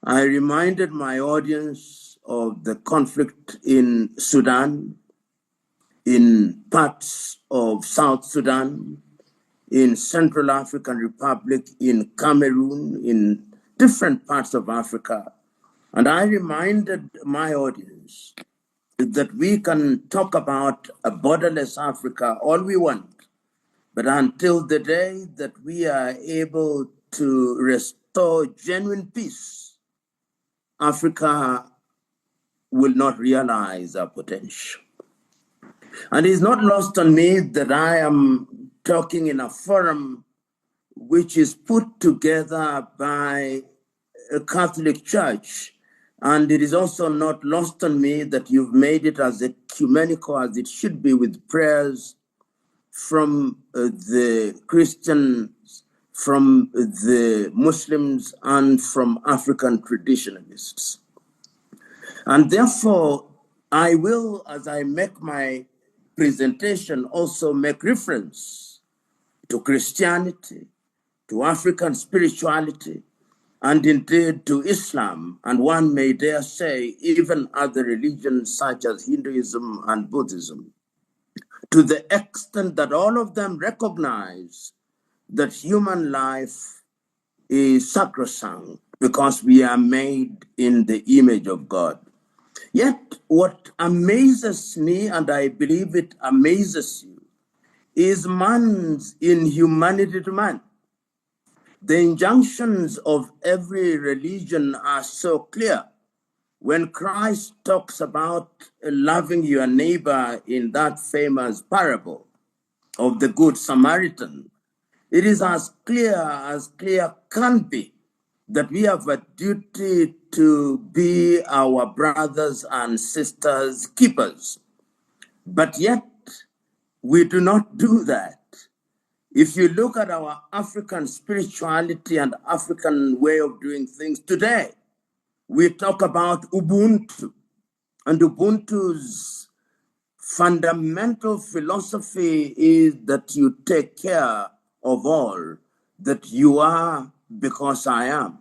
I reminded my audience of the conflict in Sudan, in parts of South Sudan, in Central African Republic, in Cameroon, in different parts of Africa. And I reminded my audience that we can talk about a borderless Africa all we want, but until the day that we are able to restore genuine peace, Africa will not realize our potential. And it's not lost on me that I am talking in a forum which is put together by a Catholic Church. And it is also not lost on me that you've made it as ecumenical as it should be, with prayers from the Christians, from the Muslims, and from African traditionalists. And therefore, I will, as I make my presentation, also make reference to Christianity, to African spirituality, and indeed to Islam, and one may dare say even other religions such as Hinduism and Buddhism, to the extent that all of them recognize that human life is sacrosanct because we are made in the image of God. Yet what amazes me, and I believe it amazes you, is man's inhumanity to man. The injunctions of every religion are so clear. When Christ talks about loving your neighbor in that famous parable of the Good Samaritan, it is as clear can be, that we have a duty to be our brothers and sisters' keepers. But yet, we do not do that. If you look at our African spirituality and African way of doing things today, we talk about Ubuntu. And Ubuntu's fundamental philosophy is that you take care of all, that you are because I am.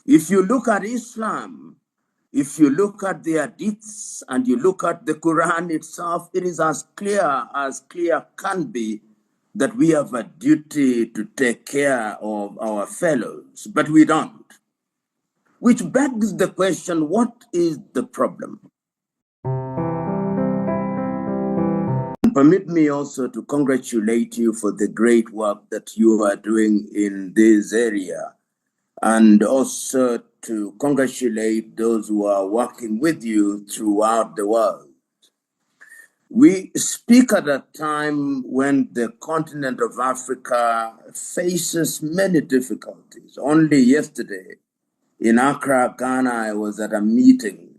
If you look at Islam, if you look at the hadiths and you look at the Quran itself, it is as clear can be, that we have a duty to take care of our fellows, but we don't. Which begs the question, what is the problem? Permit me also to congratulate you for the great work that you are doing in this area, and also to congratulate those who are working with you throughout the world. We speak at a time when the continent of Africa faces many difficulties. Only yesterday in Accra, Ghana, I was at a meeting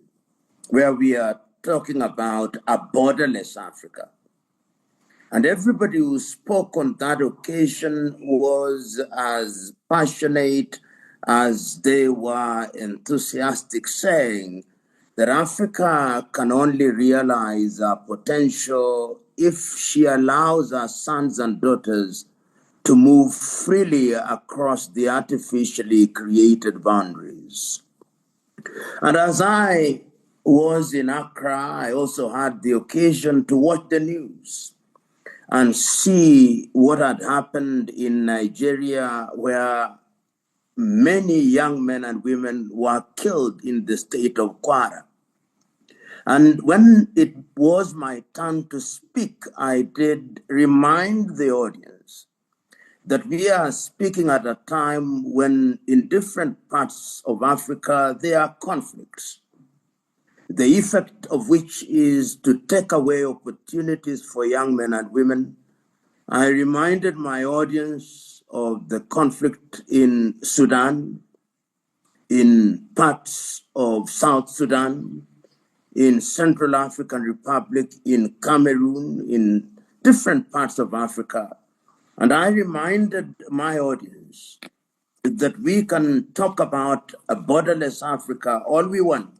where we are talking about a borderless Africa. And everybody who spoke on that occasion was as passionate as they were enthusiastic, saying that Africa can only realize her potential if she allows her sons and daughters to move freely across the artificially created boundaries. And as I was in Accra, I also had the occasion to watch the news and see what had happened in Nigeria, where many young men and women were killed in the state of Kwara. And when it was my turn to speak, I did remind the audience that we are speaking at a time when in different parts of Africa there are conflicts, the effect of which is to take away opportunities for young men and women. I reminded my audience of the conflict in Sudan, in parts of South Sudan, in Central African Republic, in Cameroon, in different parts of Africa. And I reminded my audience that we can talk about a borderless Africa all we want,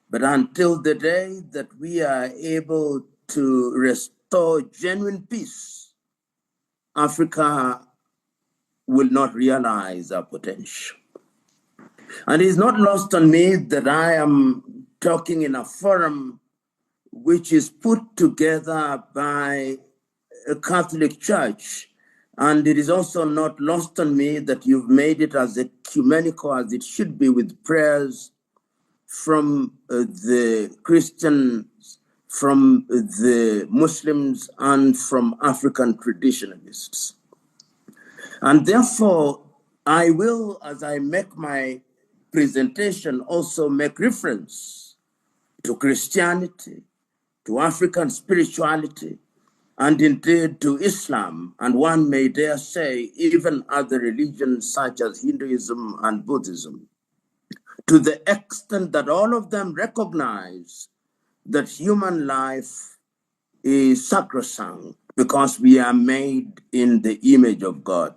but until the day that we are able to restore genuine peace, Africa will not realize our potential. And it's not lost on me that I am talking in a forum which is put together by a Catholic Church. And it is also not lost on me that you've made it as ecumenical as it should be, with prayers from the Christians, from the Muslims, and from African traditionalists. And therefore, I will, as I make my presentation, also make reference to Christianity, to African spirituality, and indeed to Islam, and one may dare say even other religions such as Hinduism and Buddhism, to the extent that all of them recognize that human life is sacrosanct because we are made in the image of God.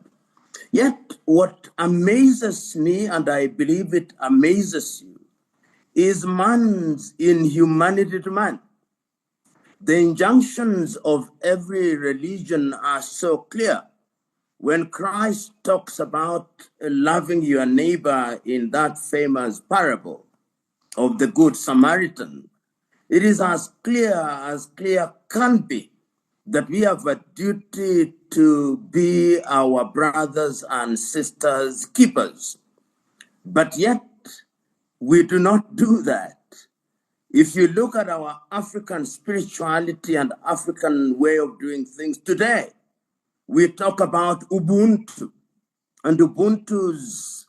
Yet what amazes me, and I believe it amazes you, is man's inhumanity to man. The injunctions of every religion are so clear. When Christ talks about loving your neighbor in that famous parable of the Good Samaritan, it is as clear can be, that we have a duty to be our brothers and sisters' keepers. But yet, we do not do that. If you look at our African spirituality and African way of doing things today, we talk about Ubuntu. And Ubuntu's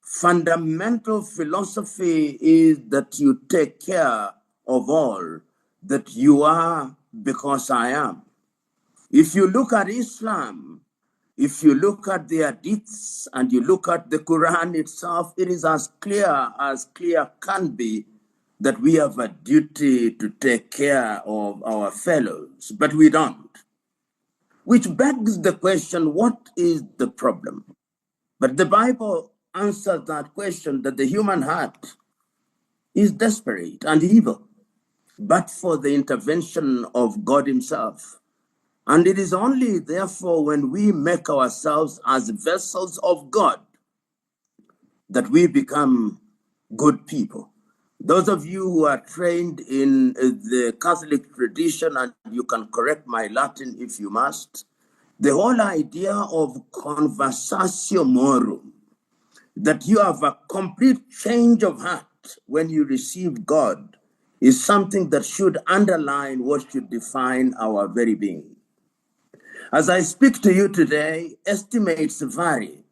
fundamental philosophy is that you take care of all, that you are because I am. If you look at Islam, if you look at the hadiths and you look at the Quran itself, it is as clear can be that we have a duty to take care of our fellows, but we don't. Which begs the question, what is the problem? But the Bible answers that question, that the human heart is desperate and evil, but for the intervention of God himself. And it is only, therefore, when we make ourselves as vessels of God that we become good people. Those of you who are trained in the Catholic tradition, and you can correct my Latin if you must, the whole idea of conversatio morum, that you have a complete change of heart when you receive God, is something that should underline what should define our very being. As I speak to you today, estimates vary,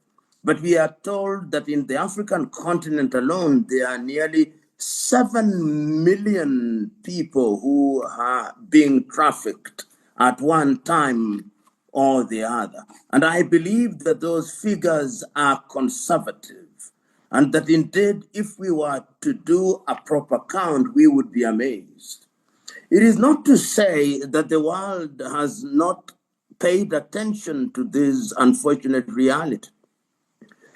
but we are told that in the African continent alone, there are nearly 7 million people who are being trafficked at one time or the other. And I believe that those figures are conservative, and that indeed, if we were to do a proper count, we would be amazed. It is not to say that the world has not paid attention to this unfortunate reality.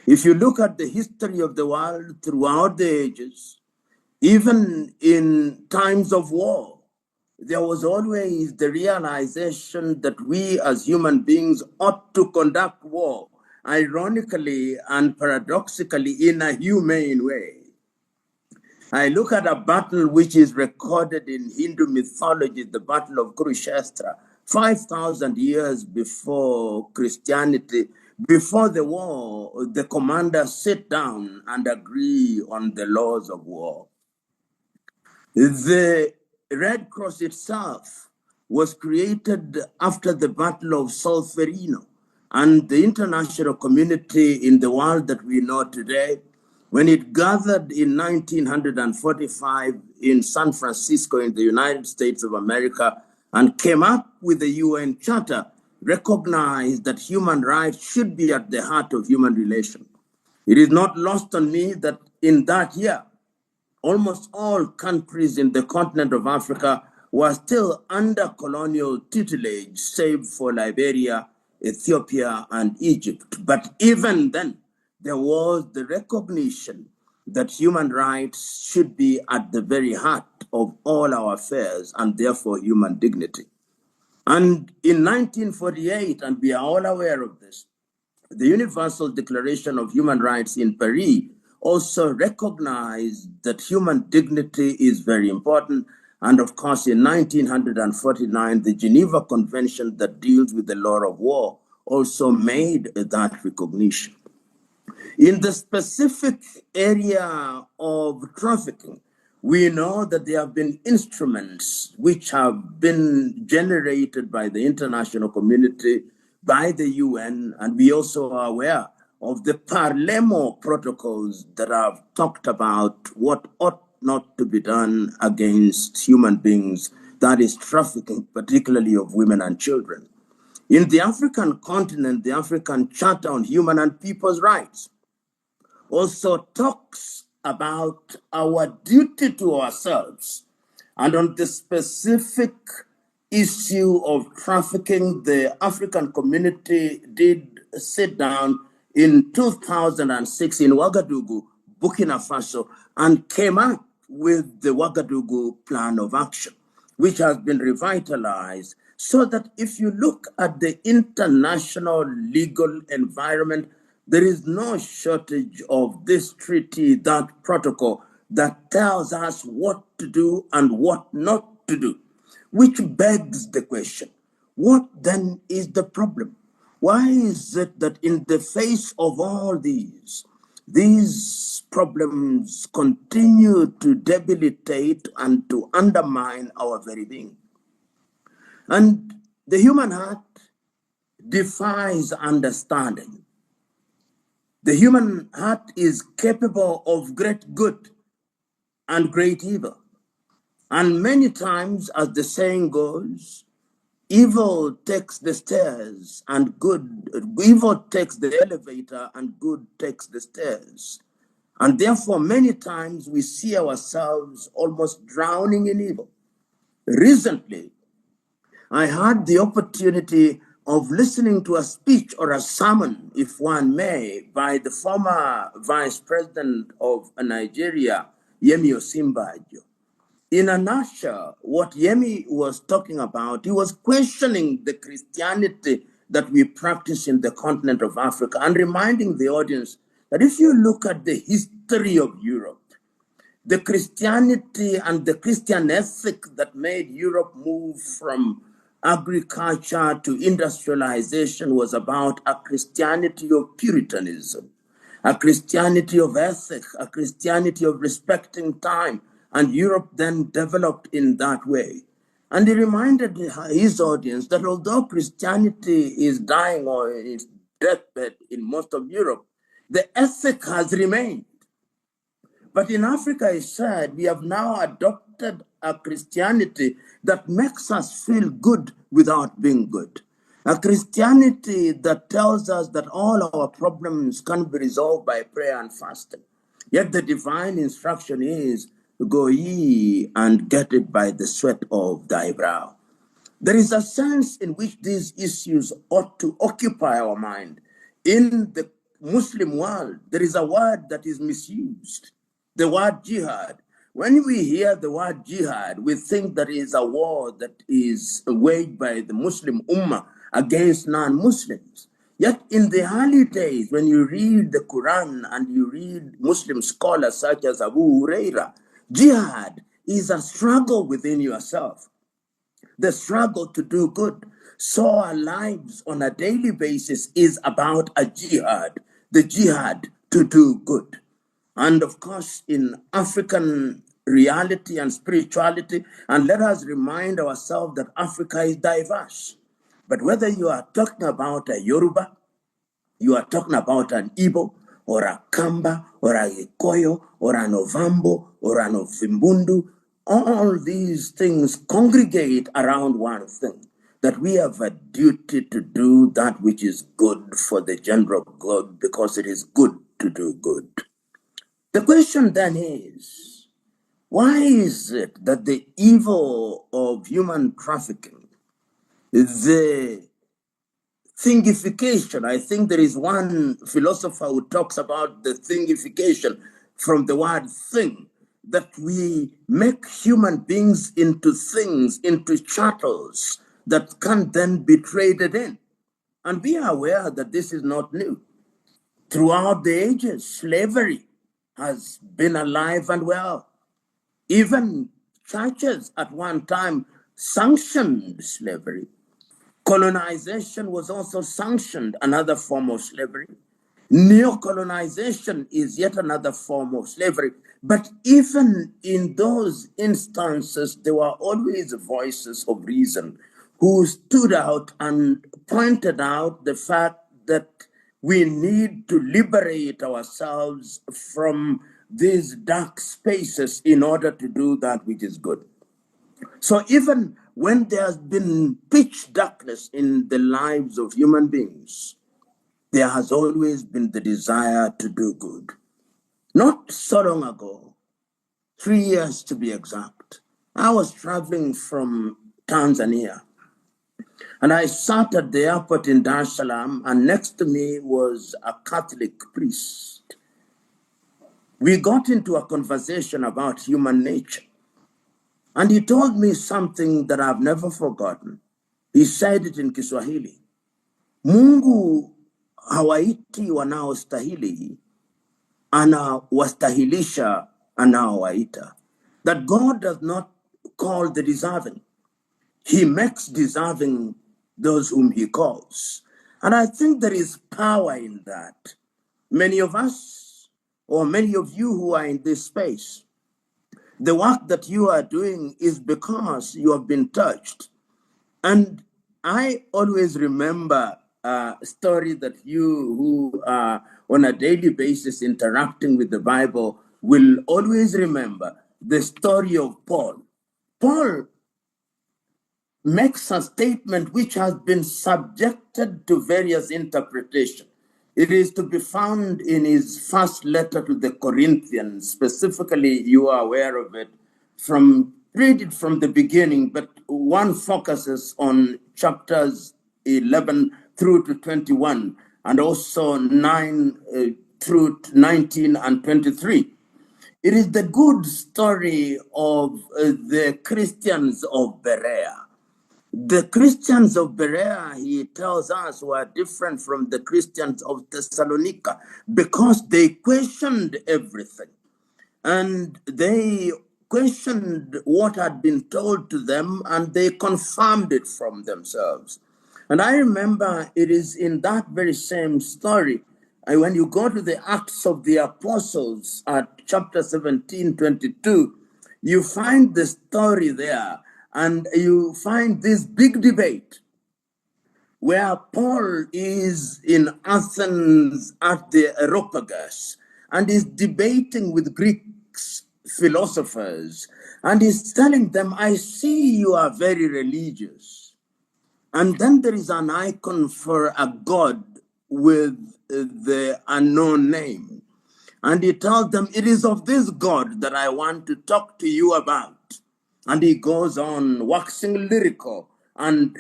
If you look at the history of the world throughout the ages, even in times of war, there was always the realization that we as human beings ought to conduct war, ironically and paradoxically, in a humane way. I look at a battle which is recorded in Hindu mythology, the Battle of Kurukshetra, 5,000 years before Christianity. Before the war, the commanders sit down and agree on the laws of war. The Red Cross itself was created after the Battle of Solferino, and the international community in the world that we know today, when it gathered in 1945 in San Francisco in the United States of America and came up with the UN Charter, recognized that human rights should be at the heart of human relations. It is not lost on me that in that year, almost all countries in the continent of Africa were still under colonial tutelage, save for Liberia, Ethiopia, and Egypt. But even then, there was the recognition that human rights should be at the very heart of all our affairs, and therefore human dignity. And in 1948, and we are all aware of this, the Universal Declaration of Human Rights in Paris also recognized that human dignity is very important. And of course, in 1949, the Geneva Convention that deals with the law of war also made that recognition. In the specific area of trafficking, we know that there have been instruments which have been generated by the international community, by the UN, and we also are aware of the Palermo protocols that have talked about what ought not to be done against human beings, that is trafficking, particularly of women and children. In the African continent, the African Charter on Human and People's Rights also talks about our duty to ourselves. And on the specific issue of trafficking, the African community did sit down in 2006 in Ouagadougou, Burkina Faso, and came up with the Ouagadougou Plan of Action, which has been revitalized, so that if you look at the international legal environment, there is no shortage of this treaty, that protocol that tells us what to do and what not to do, which begs the question, what then is the problem? Why is it that in the face of all these problems continue to debilitate and to undermine our very being? And the human heart defies understanding. The human heart is capable of great good and great evil. And many times, as the saying goes, evil takes the stairs and evil takes the elevator and good takes the stairs. And therefore, many times we see ourselves almost drowning in evil. Recently, I had the opportunity of listening to a speech or a sermon, if one may, by the former vice president of Nigeria, Yemi Osinbajo. In a nutshell, what Yemi was talking about, he was questioning the Christianity that we practice in the continent of Africa and reminding the audience that if you look at the history of Europe, the Christianity and the Christian ethic that made Europe move from agriculture to industrialization was about a Christianity of Puritanism, a Christianity of ethic, a Christianity of respecting time, and Europe then developed in that way. And he reminded his audience that although Christianity is dying or is deathbed in most of Europe, the ethic has remained. But in Africa, he said, we have now adopted a Christianity that makes us feel good without being good. A Christianity that tells us that all our problems can be resolved by prayer and fasting. Yet the divine instruction is, go ye and get it by the sweat of thy brow. There is a sense in which these issues ought to occupy our mind. In the Muslim world, there is a word that is misused, the word jihad. When we hear the word jihad, we think that it is a war that is waged by the Muslim Ummah against non-Muslims. Yet in the early days, when you read the Quran and you read Muslim scholars such as Abu Huraira, jihad is a struggle within yourself, the struggle to do good. So our lives on a daily basis is about a jihad, the jihad to do good. And of course, in African reality and spirituality, and let us remind ourselves that Africa is diverse. But whether you are talking about a Yoruba, you are talking about an Igbo, or a Kamba, or a Ikoyo, or an Ovambo, or an Ovimbundu, all these things congregate around one thing, that we have a duty to do that which is good for the general good, because it is good to do good. The question then is, why is it that the evil of human trafficking, the thingification, I think there is one philosopher who talks about the thingification from the word thing, that we make human beings into things, into chattels that can then be traded in. And be aware that this is not new. Throughout the ages, slavery has been alive and well. Even churches at one time sanctioned slavery. Colonization was also sanctioned, another form of slavery. Neocolonization is yet another form of slavery. But even in those instances, there were always voices of reason who stood out and pointed out the fact that we need to liberate ourselves from these dark spaces in order to do that which is good. So even when there's been pitch darkness in the lives of human beings, there has always been the desire to do good. Not so long ago, 3 years to be exact, I was traveling from Tanzania, and I sat at the airport in Dar es Salaam, and next to me was a Catholic priest. We got into a conversation about human nature, and he told me something that I've never forgotten. He said it in Kiswahili. Mungu hawaiti wanaostahili, anawastahilisha anaowaita. That God does not call the deserving. He makes deserving those whom he calls. And I think there is power in that. Many of us, or many of you who are in this space, the work that you are doing is because you have been touched. And I always remember a story that you who are on a daily basis interacting with the Bible will always remember, the story of Paul. Paul makes a statement which has been subjected to various interpretations. It is to be found in his first letter to the Corinthians. Specifically, you are aware of it. Read it from the beginning, but one focuses on chapters 11 through to 21, and also 9 through 19 and 23. It is the good story of the Christians of Berea. The Christians of Berea, he tells us, were different from the Christians of Thessalonica because they questioned everything. And they questioned what had been told to them, and they confirmed it from themselves. And I remember it is in that very same story, when you go to the Acts of the Apostles at chapter 17, 22, you find the story there, and you find this big debate where Paul is in Athens at the Areopagus and is debating with Greek philosophers, and he's telling them, I see you are very religious. And then there is an icon for a god with the unknown name. And he tells them, it is of this God that I want to talk to you about. And he goes on waxing lyrical and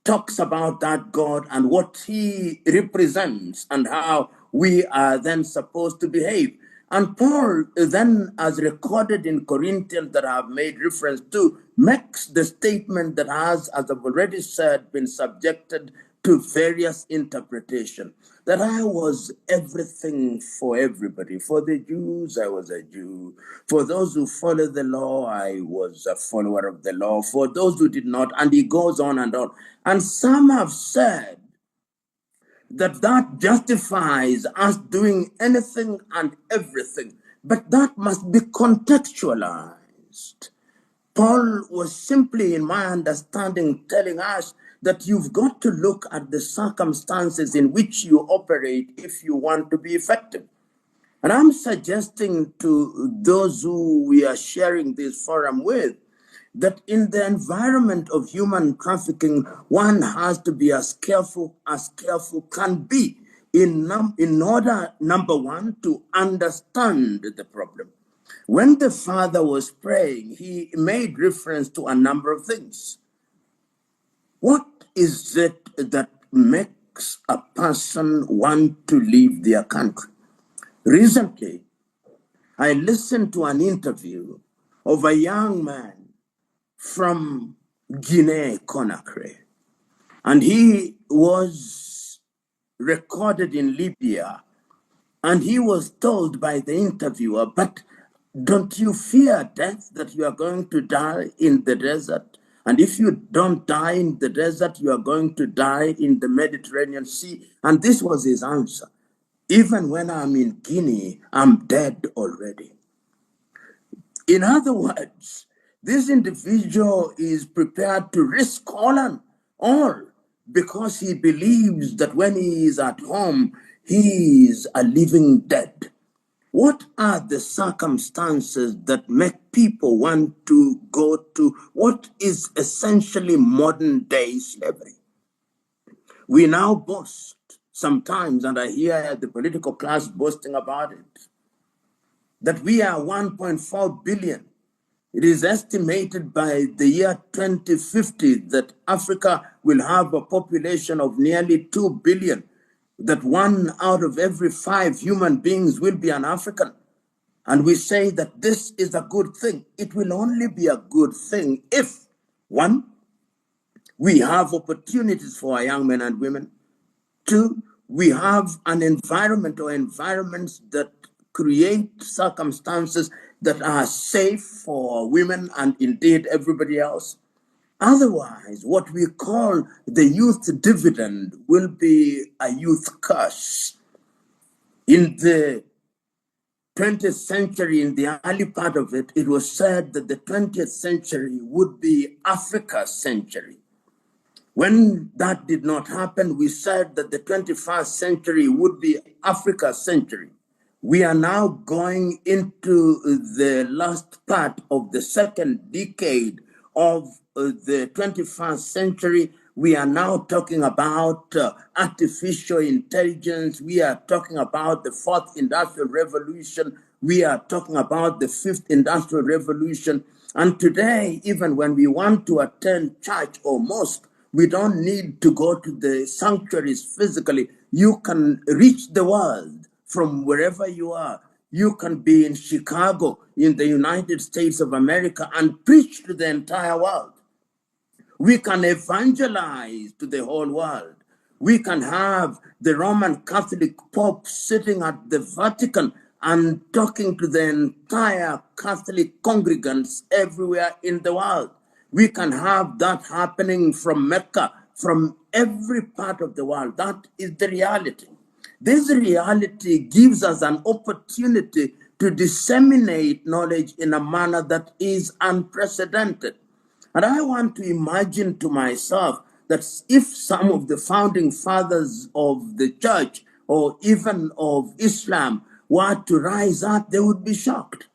talks about that God and what he represents and how we are then supposed to behave. And Paul then, as recorded in Corinthians that I have made reference to, makes the statement that has, as I've already said, been subjected to various interpretations. That I was everything for everybody. For the Jews, I was a Jew. For those who follow the law, I was a follower of the law. For those who did not, and he goes on and on. And some have said that justifies us doing anything and everything, but that must be contextualized. Paul was simply, in my understanding, telling us that you've got to look at the circumstances in which you operate if you want to be effective. And I'm suggesting to those who we are sharing this forum with that in the environment of human trafficking, one has to be as careful can be in order, number one, to understand the problem. When the father was praying, he made reference to a number of things. What is it that makes a person want to leave their country? Recently, I listened to an interview of a young man from Guinea-Conakry, and he was recorded in Libya And he was told by the interviewer, but don't you fear death, that you are going to die in the desert? And if you don't die in the desert, you are going to die in the Mediterranean Sea. And this was his answer. Even when I'm in Guinea, I'm dead already. In other words, this individual is prepared to risk all because he believes that when he is at home, he is a living dead. What are the circumstances that make people want to go to what is essentially modern day slavery? We now boast sometimes, and I hear the political class boasting about it, that we are 1.4 billion. It is estimated by the year 2050 that Africa will have a population of nearly 2 billion, that 1 out of every 5 human beings will be an African. And we say that this is a good thing. It will only be a good thing if, one, we have opportunities for our young men and women. Two, we have an environment or environments that create circumstances that are safe for women and indeed everybody else. Otherwise, what we call the youth dividend will be a youth curse. In the 20th century, in the early part of it, it was said that the 20th century would be Africa's century. When that did not happen, we said that the 21st century would be Africa's century. We are now going into the last part of the second decade of the 21st century. We are now talking about artificial intelligence. We are talking about the fourth industrial revolution. We are talking about the fifth industrial revolution. And today, even when we want to attend church or mosque, we don't need to go to the sanctuaries physically. You can reach the world from wherever you are. You can be in Chicago, in the United States of America, and preach to the entire world. We can evangelize to the whole world. We can have the Roman Catholic Pope sitting at the Vatican and talking to the entire Catholic congregants everywhere in the world. We can have that happening from Mecca, from every part of the world. That is the reality. This reality gives us an opportunity to disseminate knowledge in a manner that is unprecedented. And I want to imagine to myself that if some of the founding fathers of the church or even of Islam were to rise up, they would be shocked.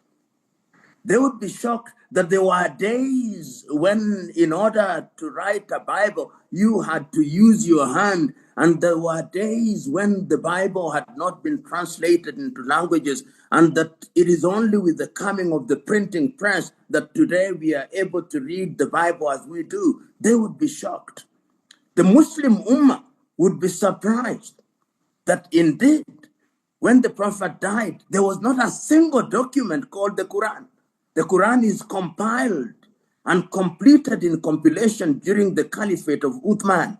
They would be shocked that there were days when, in order to write a Bible, you had to use your hand. And there were days when the Bible had not been translated into languages, and that it is only with the coming of the printing press that today we are able to read the Bible as we do. They would be shocked. The Muslim Ummah would be surprised that indeed, when the Prophet died, there was not a single document called the Quran. The Quran is compiled and completed in compilation during the Caliphate of Uthman.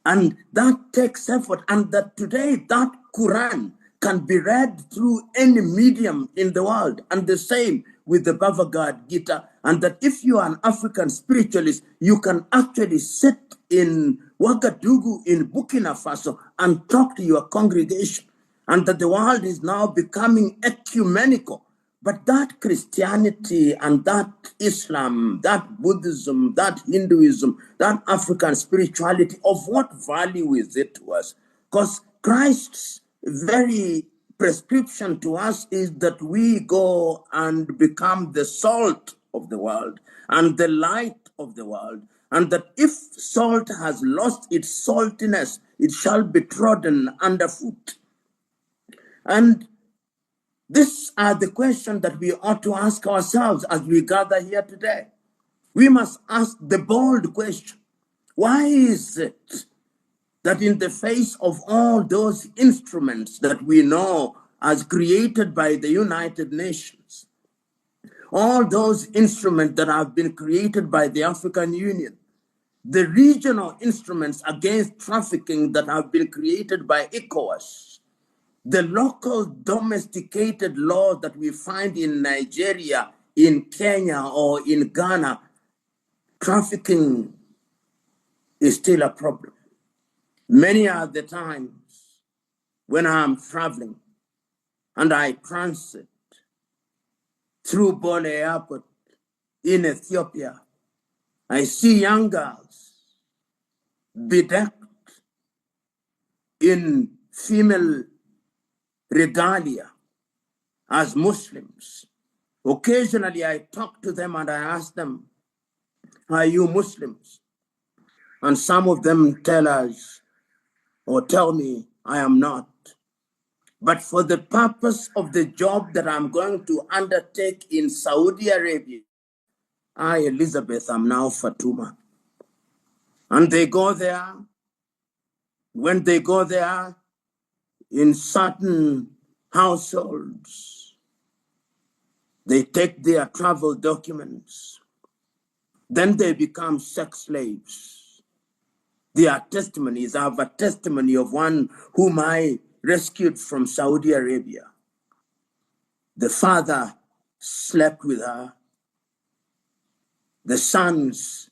And that takes effort. And that today, that Quran can be read through any medium in the world. And the same with the Bhagavad Gita. And that if you are an African spiritualist, you can actually sit in Ouagadougou in Burkina Faso and talk to your congregation. And that the world is now becoming ecumenical. But that Christianity and that Islam, that Buddhism, that Hinduism, that African spirituality, of what value is it to us? Because Christ's very prescription to us is that we go and become the salt of the world and the light of the world. And that if salt has lost its saltiness, it shall be trodden underfoot. And these are the questions that we ought to ask ourselves as we gather here today. We must ask the bold question: why is it that in the face of all those instruments that we know as created by the United Nations, all those instruments that have been created by the African Union, the regional instruments against trafficking that have been created by ECOWAS, The local domesticated laws that we find in Nigeria, in Kenya, or in Ghana, trafficking is still a problem. Many are the times when I'm traveling and I transit through Bole Airport in Ethiopia, I see young girls bedecked in female regalia as Muslims. Occasionally I talk to them and I ask them, are you Muslims? And some of them tell us or tell me I am not. But for the purpose of the job that I'm going to undertake in Saudi Arabia, I, Elizabeth, am now Fatuma. And they go there. When they go there, in certain households, they take their travel documents. Then they become sex slaves. Their testimonies, I have a testimony of one whom I rescued from Saudi Arabia. The father slept with her. The sons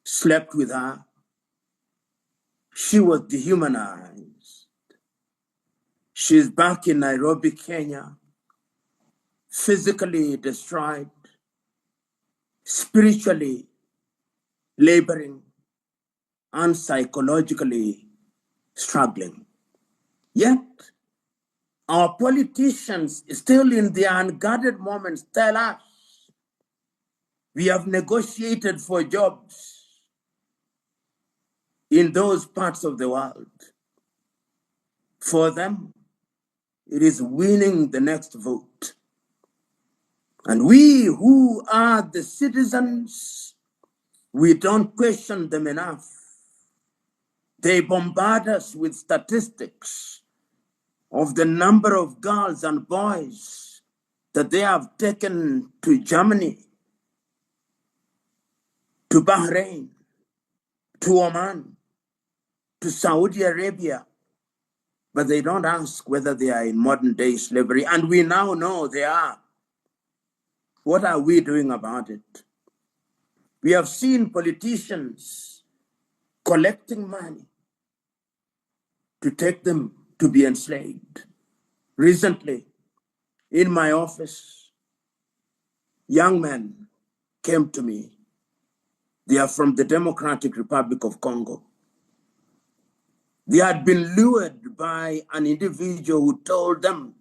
slept with her. She was dehumanized. She's back in Nairobi, Kenya, physically destroyed, spiritually laboring, and psychologically struggling. Yet, our politicians, still in their unguarded moments, tell us we have negotiated for jobs in those parts of the world. For them, it is winning the next vote. And we who are the citizens, we don't question them enough. They bombard us with statistics of the number of girls and boys that they have taken to Germany, to Bahrain, to Oman, to Saudi Arabia, but they don't ask whether they are in modern day slavery, and we now know they are. What are we doing about it? We have seen politicians collecting money to take them to be enslaved. Recently, in my office, young men came to me. They are from the Democratic Republic of Congo. They had been lured by an individual who told them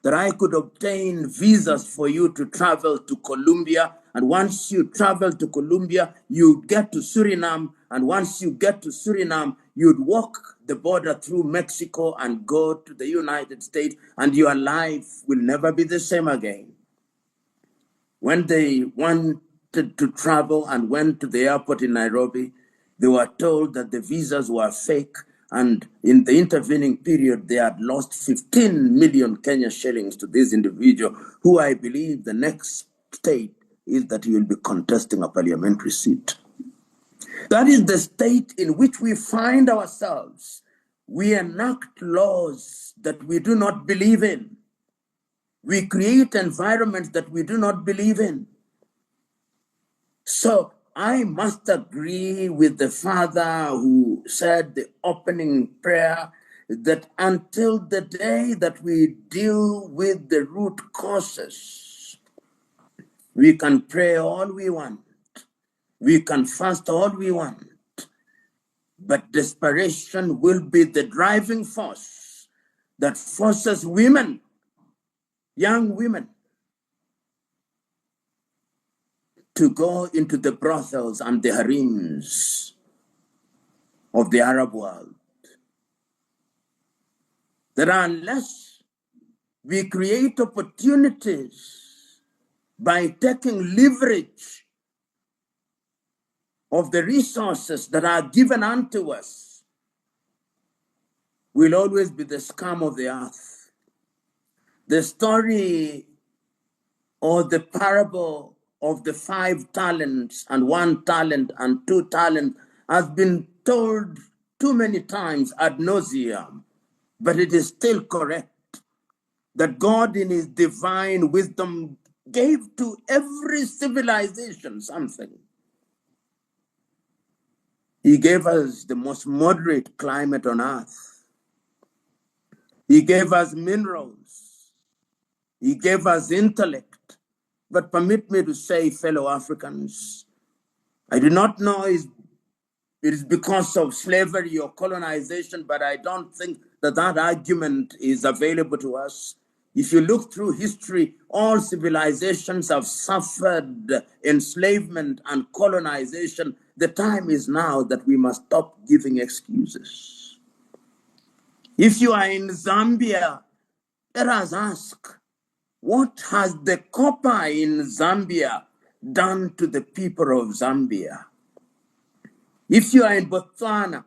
that I could obtain visas for you to travel to Colombia. And once you travel to Colombia, you get to Suriname. And once you get to Suriname, you'd walk the border through Mexico and go to the United States, and your life will never be the same again. When they wanted to travel and went to the airport in Nairobi, they were told that the visas were fake, and in the intervening period, they had lost 15 million Kenya shillings to this individual, who I believe the next state is that he will be contesting a parliamentary seat. That is the state in which we find ourselves. We enact laws that we do not believe in. We create environments that we do not believe in. So I must agree with the father who said the opening prayer that until the day that we deal with the root causes, we can pray all we want, we can fast all we want, but desperation will be the driving force that forces women, young women, to go into the brothels and the harems of the Arab world. That unless we create opportunities by taking leverage of the resources that are given unto us, we'll always be the scum of the earth. The story or the parable of the 5 talents and 1 talent and 2 talents has been told too many times ad nauseum. But it is still correct that God in his divine wisdom gave to every civilization something. He gave us the most moderate climate on earth. He gave us minerals. He gave us intellect. But permit me to say, fellow Africans, I do not know if it is because of slavery or colonization, but I don't think that that argument is available to us. If you look through history, all civilizations have suffered enslavement and colonization. The time is now that we must stop giving excuses. If you are in Zambia, let us ask, what has the copper in Zambia done to the people of Zambia? If you are in Botswana,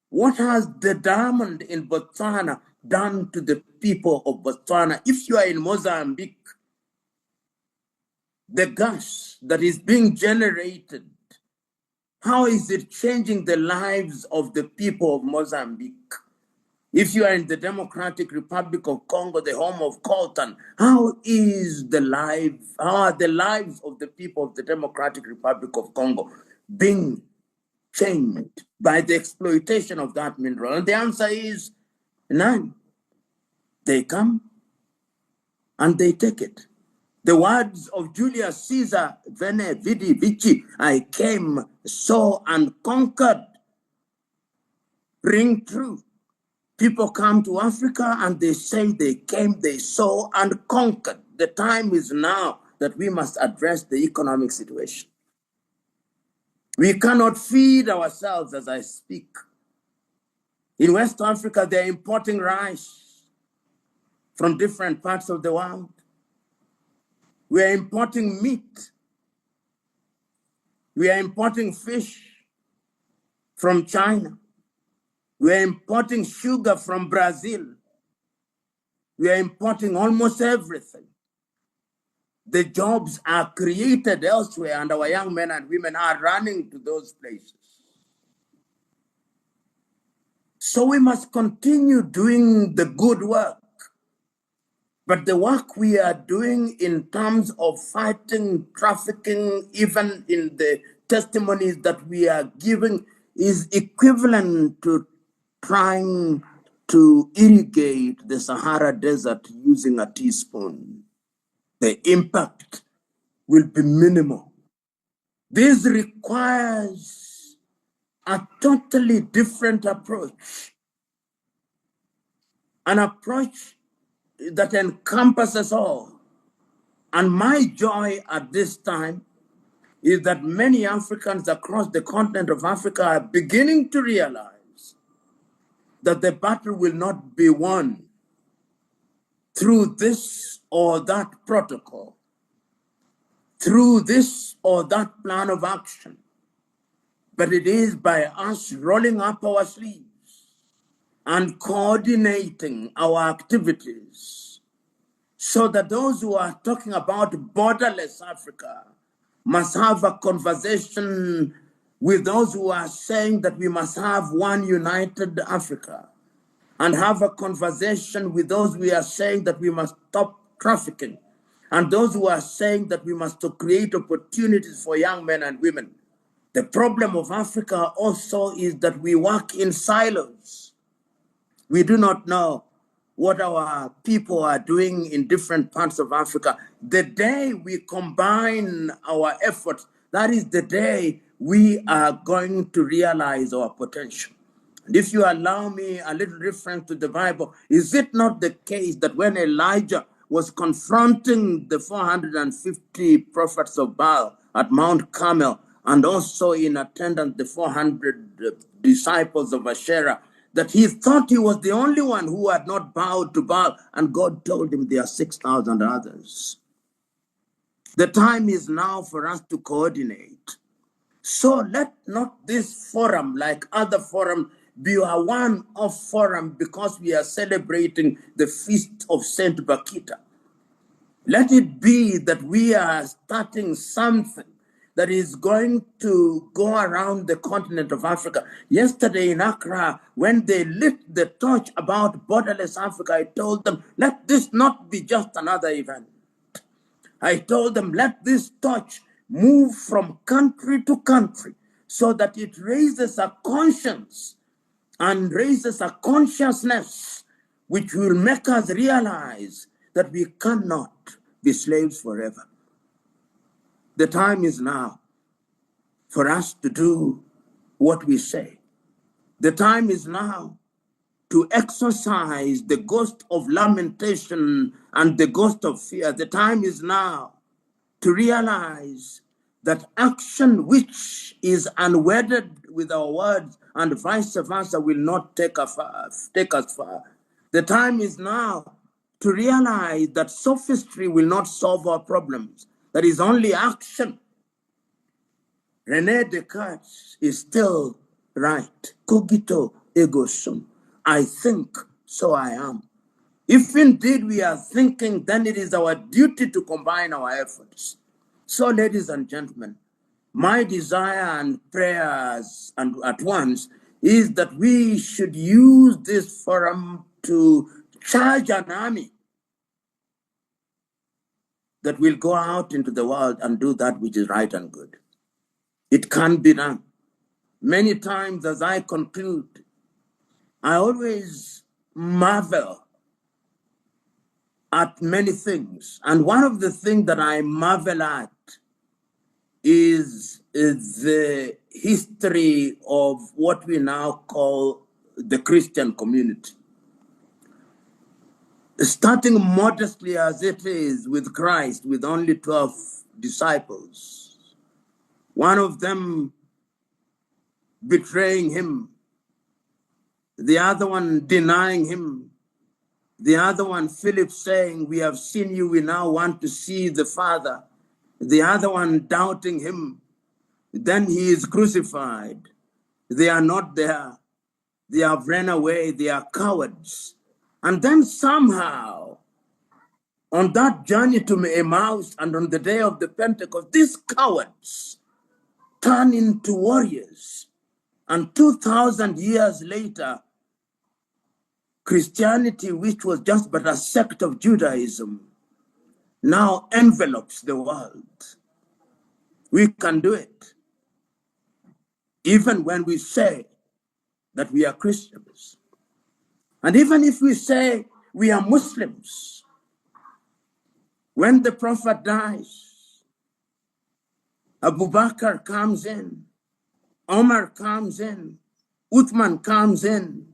what has the diamond in Botswana done to the people of Botswana? If you are in Mozambique, the gas that is being generated, how is it changing the lives of the people of Mozambique? If you are in the Democratic Republic of Congo, the home of coltan, how are the lives of the people of the Democratic Republic of Congo being changed by the exploitation of that mineral? And the answer is none. They come and they take it. The words of Julius Caesar, Veni, Vidi, Vici, I came, saw, and conquered, ring true. People come to Africa and they say they came, they saw, and conquered. The time is now that we must address the economic situation. We cannot feed ourselves as I speak. In West Africa, they're importing rice from different parts of the world. We are importing meat. We are importing fish from China. We are importing sugar from Brazil. We are importing almost everything. The jobs are created elsewhere, and our young men and women are running to those places. So we must continue doing the good work. But the work we are doing in terms of fighting trafficking, even in the testimonies that we are giving, is equivalent to trying to irrigate the Sahara Desert using a teaspoon. The impact will be minimal. This requires a totally different approach, an approach that encompasses all. And my joy at this time is that many Africans across the continent of Africa are beginning to realize that the battle will not be won through this or that protocol, through this or that plan of action, but it is by us rolling up our sleeves and coordinating our activities so that those who are talking about borderless Africa must have a conversation with those who are saying that we must have one united Africa, and have a conversation with those who are saying that we must stop trafficking, and those who are saying that we must create opportunities for young men and women. The problem of Africa also is that we work in silos. We do not know what our people are doing in different parts of Africa. The day we combine our efforts, that is the day we are going to realize our potential. And if you allow me a little reference to the Bible, is it not the case that when Elijah was confronting the 450 prophets of Baal at Mount Carmel, and also in attendance the 400 disciples of Asherah, that he thought he was the only one who had not bowed to Baal, and God told him there are 6,000 others. The time is now for us to coordinate. So let not this forum, like other forums, be a one-off forum because we are celebrating the feast of Saint Bakita. Let it be that we are starting something that is going to go around the continent of Africa. Yesterday in Accra, when they lit the torch about borderless Africa, I told them, let this not be just another event. I told them, let this torch move from country to country so that it raises a conscience and raises a consciousness which will make us realize that we cannot be slaves forever. The time is now for us to do what we say. The time is now to exorcise the ghost of lamentation and the ghost of fear. The time is now to realize that action which is unwedded with our words and vice versa will not take us far. The time is now to realize that sophistry will not solve our problems. There is only action. René Descartes is still right. Cogito ergo sum. I think, so I am. If indeed we are thinking, then it is our duty to combine our efforts. So, ladies and gentlemen, my desire and prayers and at once is that we should use this forum to charge an army that will go out into the world and do that which is right and good. It can be done. Many times as I conclude, I always marvel at many things. And one of the things that I marvel at is the history of what we now call the Christian community. Starting modestly as it is with Christ, with only 12 disciples, one of them betraying him, the other one denying him, the other one, Philip, saying, we have seen you, we now want to see the Father. The other one doubting him. Then he is crucified. They are not there. They have ran away. They are cowards. And then somehow, on that journey to Emmaus and on the day of the Pentecost, these cowards turn into warriors. And 2,000 years later, Christianity, which was just but a sect of Judaism, now envelopes the world. We can do it, even when we say that we are Christians. And even if we say we are Muslims, when the Prophet dies, Abu Bakr comes in, Omar comes in, Uthman comes in,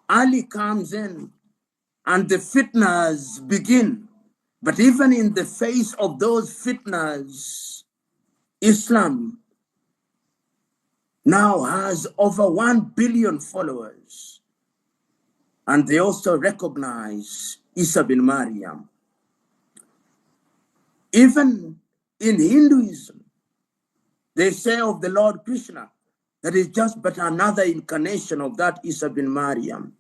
Ali comes in, and the fitnas begin. But even in the face of those fitnas, Islam now has over 1 billion followers. And they also recognize Isa bin Maryam. Even in Hinduism, they say of the Lord Krishna that is just but another incarnation of that Isa bin Maryam.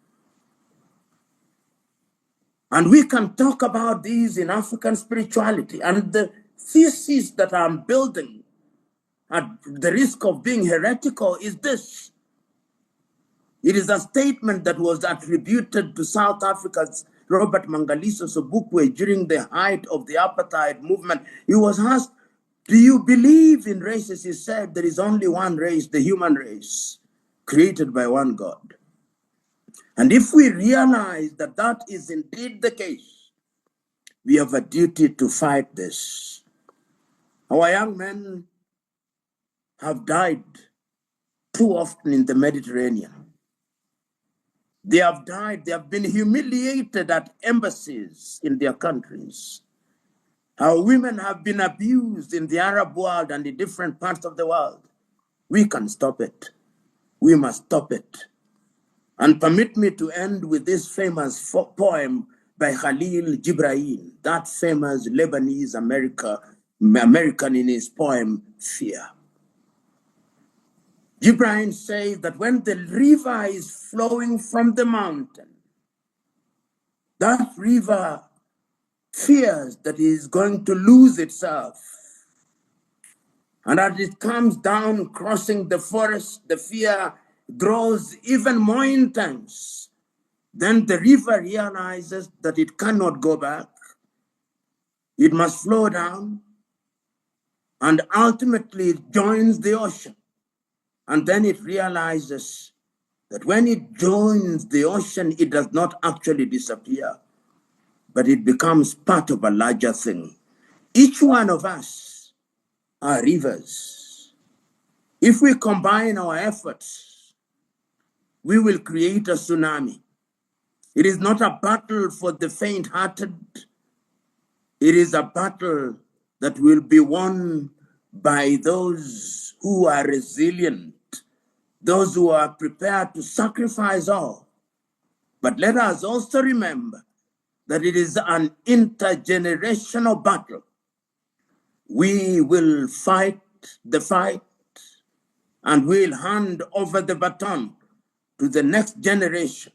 And we can talk about these in African spirituality. And the thesis that I'm building at the risk of being heretical is this. It is a statement that was attributed to South Africa's Robert Mangaliso Sobukwe during the height of the apartheid movement. He was asked, do you believe in races? He said, there is only one race, the human race, created by one God. And if we realize that that is indeed the case, we have a duty to fight this. Our young men have died too often in the Mediterranean. They have died, they have been humiliated at embassies in their countries. Our women have been abused in the Arab world and in different parts of the world. We can stop it. We must stop it. And permit me to end with this famous poem by Khalil Gibran, that famous Lebanese American in his poem, Fear. Gibran says that when the river is flowing from the mountain, that river fears that it is going to lose itself. And as it comes down, crossing the forest, the fear grows even more intense. Then the river realizes that it cannot go back. It must flow down, and ultimately it joins the ocean. And then it realizes that when it joins the ocean, it does not actually disappear, but it becomes part of a larger thing. Each one of us are rivers. If we combine our efforts, we will create a tsunami. It is not a battle for the faint-hearted. It is a battle that will be won by those who are resilient, those who are prepared to sacrifice all. But let us also remember that it is an intergenerational battle. We will fight the fight, and we'll hand over the baton to the next generation.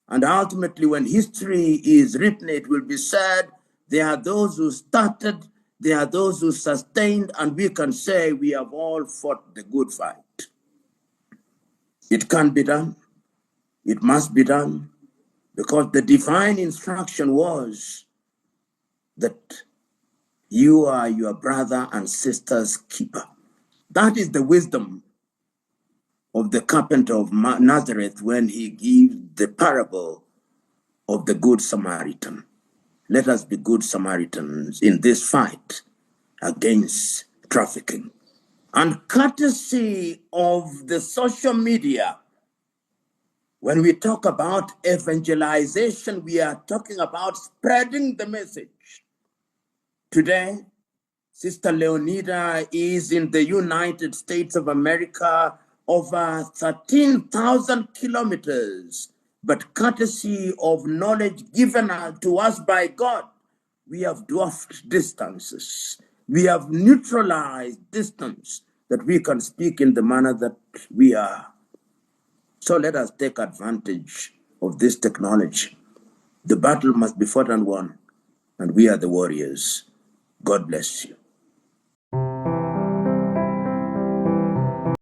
And ultimately, when history is written, it will be said, there are those who started, there are those who sustained, and we can say we have all fought the good fight. It can be done. It must be done, because the divine instruction was that you are your brother and sister's keeper. That is the wisdom of the carpenter of Nazareth when he gives the parable of the Good Samaritan. Let us be good Samaritans in this fight against trafficking. And courtesy of the social media, when we talk about evangelization, we are talking about spreading the message. Today, Sister Leonida is in the United States of America, over 13,000 kilometers. But courtesy of knowledge given to us by God, we have dwarfed distances. We have neutralized distance that we can speak in the manner that we are. So let us take advantage of this technology. The battle must be fought and won, and we are the warriors. God bless you.